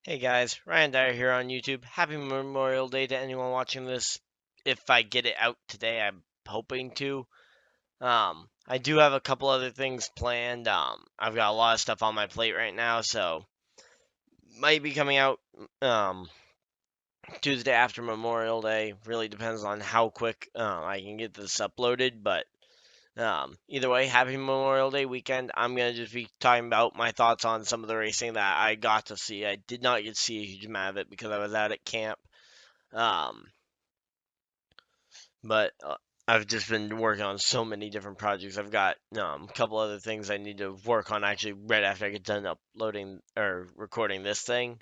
Hey guys, Ryan Dyer here on YouTube. Happy Memorial Day to anyone watching this. If I get it out today, I'm hoping to. I do have a couple other things planned. I've got a lot of stuff on my plate right now, so might be coming out um Tuesday after Memorial Day. Really depends on how quick I can get this uploaded, but either way, happy Memorial Day weekend. I'm gonna just be talking about my thoughts on some of the racing that I got to see. I did not get to see a huge amount of it because I was out at camp. Um, but I've just been working on so many different projects. I've got a couple other things I need to work on actually right after I get done uploading or recording this thing.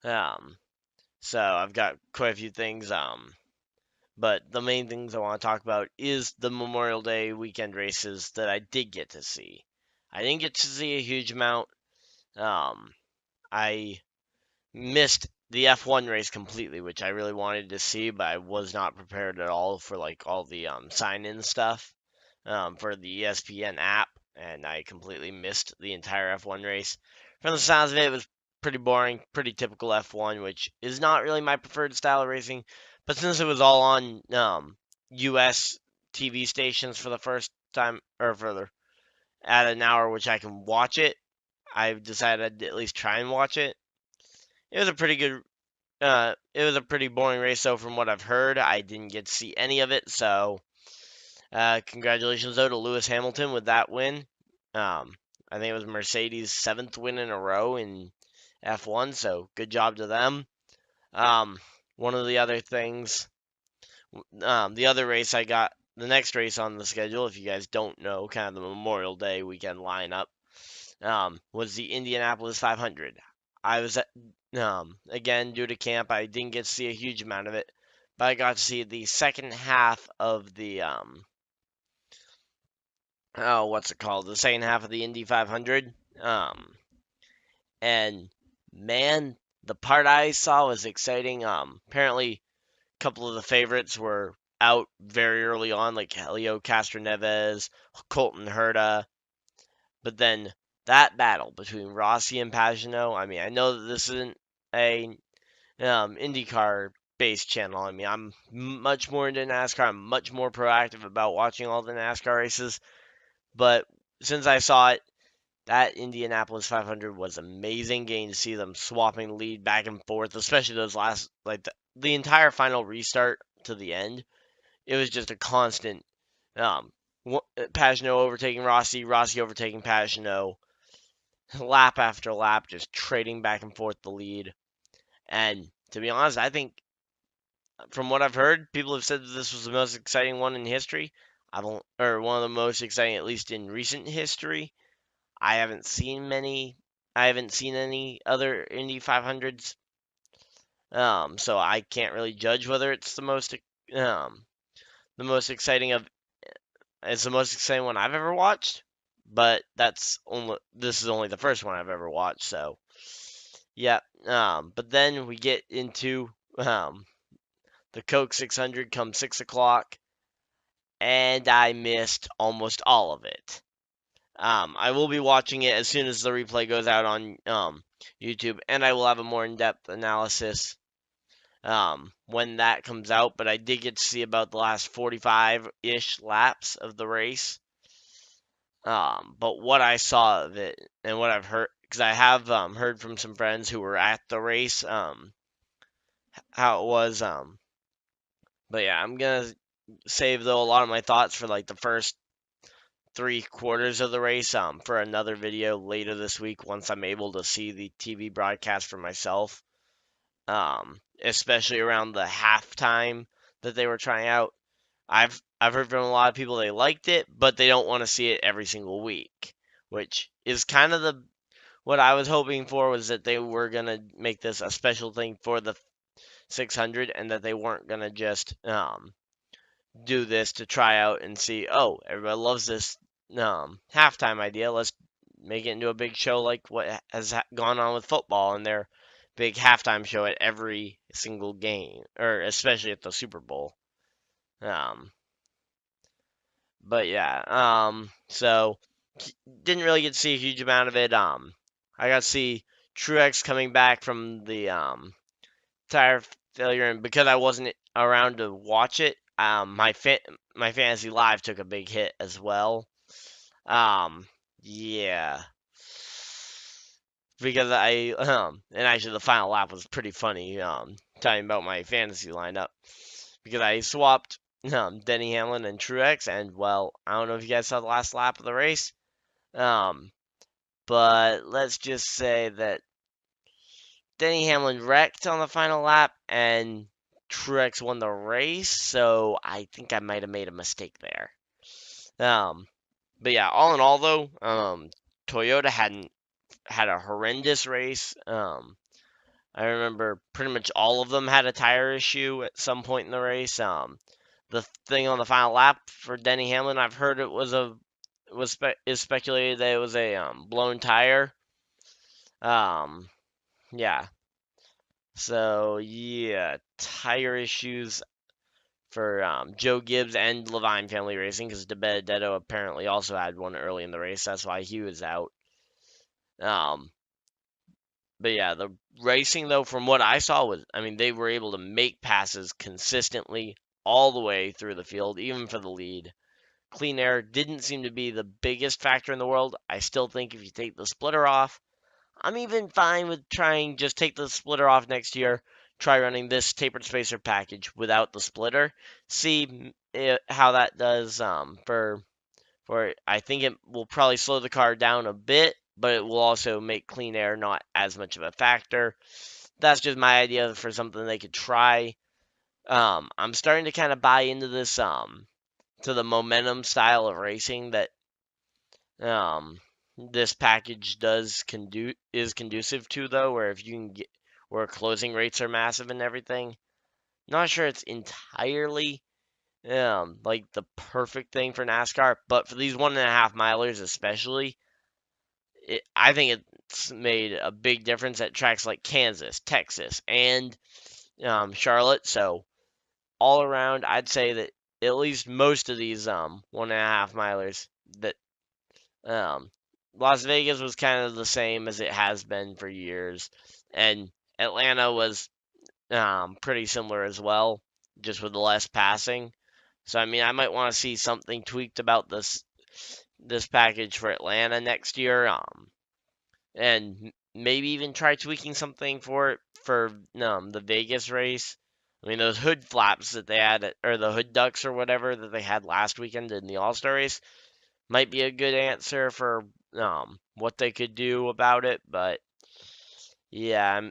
Um, so I've got quite a few things. But the main things I want to talk about is the Memorial Day weekend races that I did get to see. I didn't get to see a huge amount. Um, I missed the F1 race completely, which I really wanted to see, but I was not prepared at all for like all the sign-in stuff for the ESPN app, and I completely missed the entire F1 race. From the sounds of it, it was pretty boring, pretty typical F1, which is not really my preferred style of racing. But since it was all on U.S. TV stations for the first time, or further, at an hour which I can watch it, I decided I'd at least try and watch it. It was a pretty good it was a pretty boring race, though, from what I've heard. I didn't get to see any of it, so congratulations, though, to Lewis Hamilton with that win. I think it was Mercedes' seventh win in a row in F1, so good job to them. Um, one of the other things, the other race I got, the next race on the schedule, if you guys don't know, kind of the Memorial Day weekend lineup, was the Indianapolis 500. I was at, again, due to camp, I didn't get to see a huge amount of it, but I got to see the second half of the, oh, what's it called? The second half of the Indy 500. And man, the part I saw was exciting. Apparently, a couple of the favorites were out very early on, like Helio Castroneves, Colton Herta. But then that battle between Rossi and Pagano, I mean, I know that this isn't a IndyCar based channel. I mean, I'm much more into NASCAR. I'm much more proactive about watching all the NASCAR races. But since I saw it, that Indianapolis 500 was amazing. Getting to see them swapping the lead back and forth, especially those last, like the entire final restart to the end. It was just a constant um, Pagano overtaking Rossi, Rossi overtaking Pagano, lap after lap, just trading back and forth the lead. And to be honest, I think from what I've heard, people have said that this was the most exciting one in history. Or one of the most exciting, at least in recent history. I haven't seen many. I haven't seen any other Indy 500s. So I can't really judge whether it's um the most exciting of it's the most exciting one I've ever watched. But this is only the first one I've ever watched. So yeah. But then we get into the Coke 600 come 6 o'clock, and I missed almost all of it. I will be watching it as soon as the replay goes out on YouTube, and I will have a more in-depth analysis when that comes out. But I did get to see about the last 45-ish laps of the race. But what I saw of it and what I've heard, because I have heard from some friends who were at the race, how it was. But yeah, I'm gonna save though a lot of my thoughts for like the first 3 quarters of the race for another video later this week once I'm able to see the TV broadcast for myself. Especially around the halftime that they were trying out. I've heard from a lot of people they liked it, but they don't want to see it every single week, which is kind of the what I was hoping for was that they were gonna make this a special thing for the 600 and that they weren't gonna just do this to try out and see, oh, everybody loves this halftime idea. Let's make it into a big show like what has gone on with football and their big halftime show at every single game, or especially at the Super Bowl. Um, but yeah, so didn't really get to see a huge amount of it. I got to see Truex coming back from the tire failure, and because I wasn't around to watch it, my fantasy live took a big hit as well. Um, yeah, because and actually the final lap was pretty funny. Talking about my fantasy lineup because I swapped Denny Hamlin and Truex, and well, I don't know if you guys saw the last lap of the race. Um, but let's just say that Denny Hamlin wrecked on the final lap, and Truex won the race. So I think I might have made a mistake there. Um, but yeah, all in all, though, Toyota hadn't had a horrendous race. I remember pretty much all of them had a tire issue at some point in the race. The thing on the final lap for Denny Hamlin, I've heard it was is speculated that it was a blown tire. Um, yeah. So yeah, tire issues for Joe Gibbs and Levine Family Racing because De Benedetto apparently also had one early in the race. That's why he was out. Um, but yeah, the racing though, from what I saw, was I mean they were able to make passes consistently all the way through the field, even for the lead. Clean air didn't seem to be the biggest factor in the world. I still think if you take the splitter off, I'm even fine with trying just take the splitter off next year. Try running this tapered spacer package without the splitter. See how that does for I think it will probably slow the car down a bit, but it will also make clean air not as much of a factor. That's just my idea for something they could try. I'm starting to kind of buy into this to the momentum style of racing that um this package is conducive to, though, where if you can get where closing rates are massive and everything. Not sure it's entirely like the perfect thing for NASCAR, but for these 1.5 milers especially, I think it's made a big difference at tracks like Kansas, Texas, and Charlotte. So all around, I'd say that at least most of these 1.5 milers that um, Las Vegas was kind of the same as it has been for years, and Atlanta was pretty similar as well, just with the less passing. So I mean, I might want to see something tweaked about this package for Atlanta next year, and maybe even try tweaking something for it for the Vegas race. I mean, those hood flaps that they had, or the hood ducks or whatever that they had last weekend in the All Star race, might be a good answer for what they could do about it. But yeah,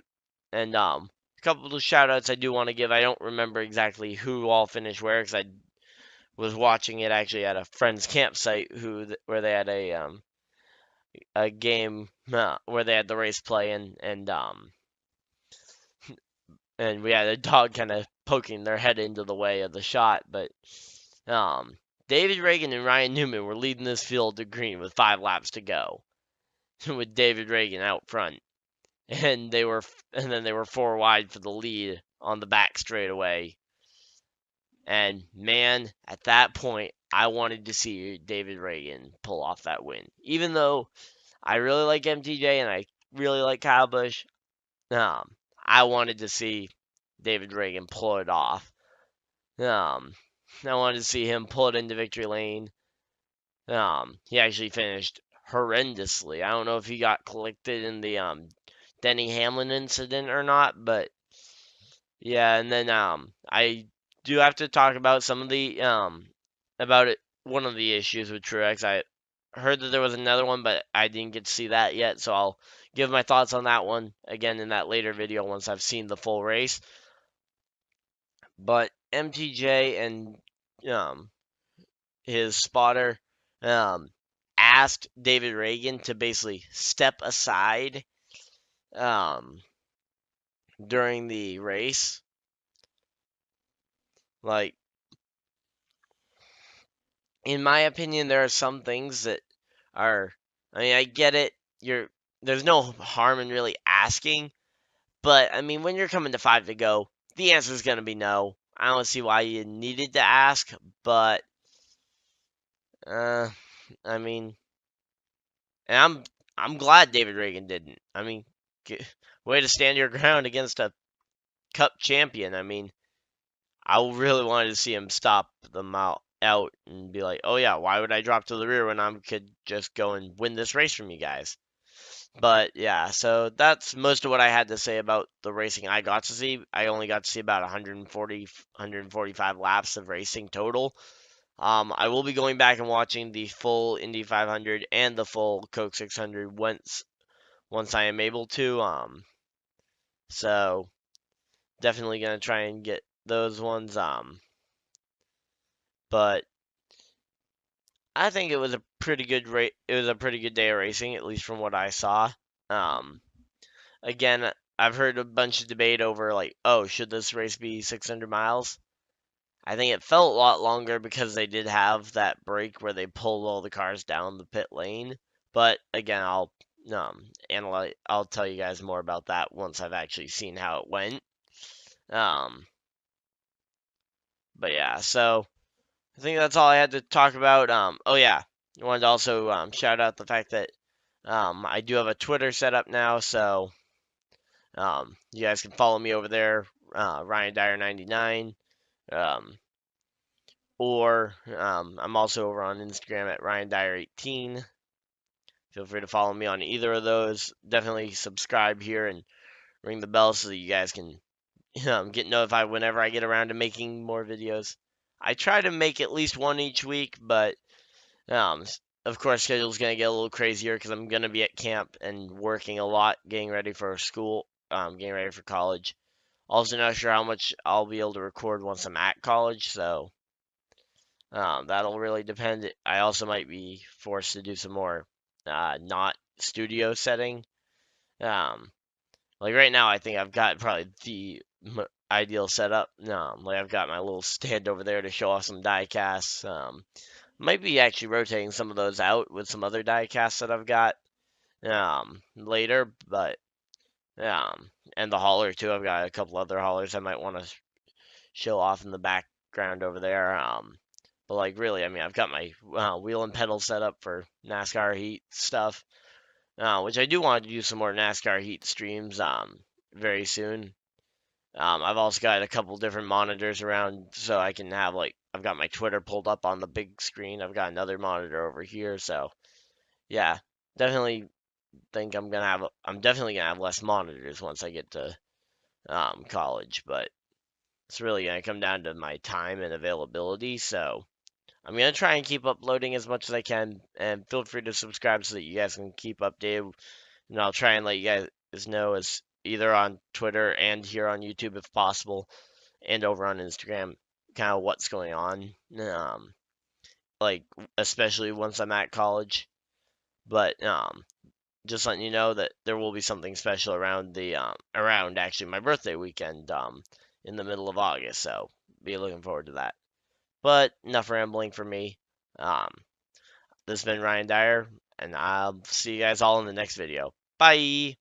and a couple of shout outs I do want to give. I don't remember exactly who all finished where because I was watching it actually at a friend's campsite where they had a game where they had the race play and we had a dog kind of poking their head into the way of the shot, but um David Reagan and Ryan Newman were leading this field to green with 5 laps to go, with David Reagan out front, and then they were 4 wide for the lead on the back straightaway. And man, at that point, I wanted to see David Reagan pull off that win, even though I really like MTJ and I really like Kyle Busch. I wanted to see David Reagan pull it off. Um, I wanted to see him pull it into victory lane. He actually finished horrendously. I don't know if he got collected in the Denny Hamlin incident or not, but yeah. And then I do have to talk about some of the about it. One of the issues with Truex, I heard that there was another one, but I didn't get to see that yet. So I'll give my thoughts on that one again in that later video once I've seen the full race. But MTJ and um, his spotter um, asked David Reagan to basically step aside um, during the race. Like, in my opinion, there are some things that are. I mean, I get it. There's no harm in really asking, but I mean, when you're coming to 5 to go, the answer is gonna be no. I don't see why you needed to ask, but uh, I mean, and I'm glad David Reagan didn't. I mean, way to stand your ground against a Cup champion. I mean, I really wanted to see him stop them out and be like, oh yeah, why would I drop to the rear when I could just go and win this race from you guys? But yeah, so that's most of what I had to say about the racing I got to see. I only got to see about 140, 145 laps of racing total. I will be going back and watching the full Indy 500 and the full Coke 600 once I am able to. So definitely gonna try and get those ones. But I think it was a pretty good It was a pretty good day of racing, at least from what I saw. Um, Again, I've heard a bunch of debate over like, oh, should this race be 600 miles? I think it felt a lot longer because they did have that break where they pulled all the cars down the pit lane. But again, analyze. I'll tell you guys more about that once I've actually seen how it went. Um, but yeah, so I think that's all I had to talk about. Oh yeah, I wanted to also shout out the fact that I do have a Twitter set up now, so you guys can follow me over there, Ryan Dyer 99. Um, or I'm also over on Instagram at Ryan Dyer 18. Feel free to follow me on either of those. Definitely subscribe here and ring the bell so that you guys can get notified whenever I get around to making more videos. I try to make at least one each week, but um, of course, schedule's gonna get a little crazier because I'm gonna be at camp and working a lot, getting ready for school, getting ready for college. Also, not sure how much I'll be able to record once I'm at college, so that'll really depend. I also might be forced to do some more not studio setting. Um, like right now, I think I've got probably the ideal setup. Like I've got my little stand over there to show off some die casts. Might be actually rotating some of those out with some other die casts that I've got later, but and the hauler too. I've got a couple other haulers I might want to show off in the background over there. But like really, I mean, I've got my wheel and pedal set up for NASCAR heat stuff, which I do want to do some more NASCAR heat streams very soon. I've also got a couple different monitors around so I can have like I've got my Twitter pulled up on the big screen. I've got another monitor over here, so yeah, definitely think I'm definitely gonna have less monitors once I get to college, but it's really gonna come down to my time and availability. So I'm gonna try and keep uploading as much as I can, and feel free to subscribe so that you guys can keep updated. And I'll try and let you guys know as either on Twitter and here on YouTube if possible, and over on Instagram, kind of what's going on. Like especially once I'm at college. But just letting you know that there will be something special around around actually my birthday weekend in the middle of August. So be looking forward to that. But enough rambling for me. Um, this has been Ryan Dyer, and I'll see you guys all in the next video. Bye!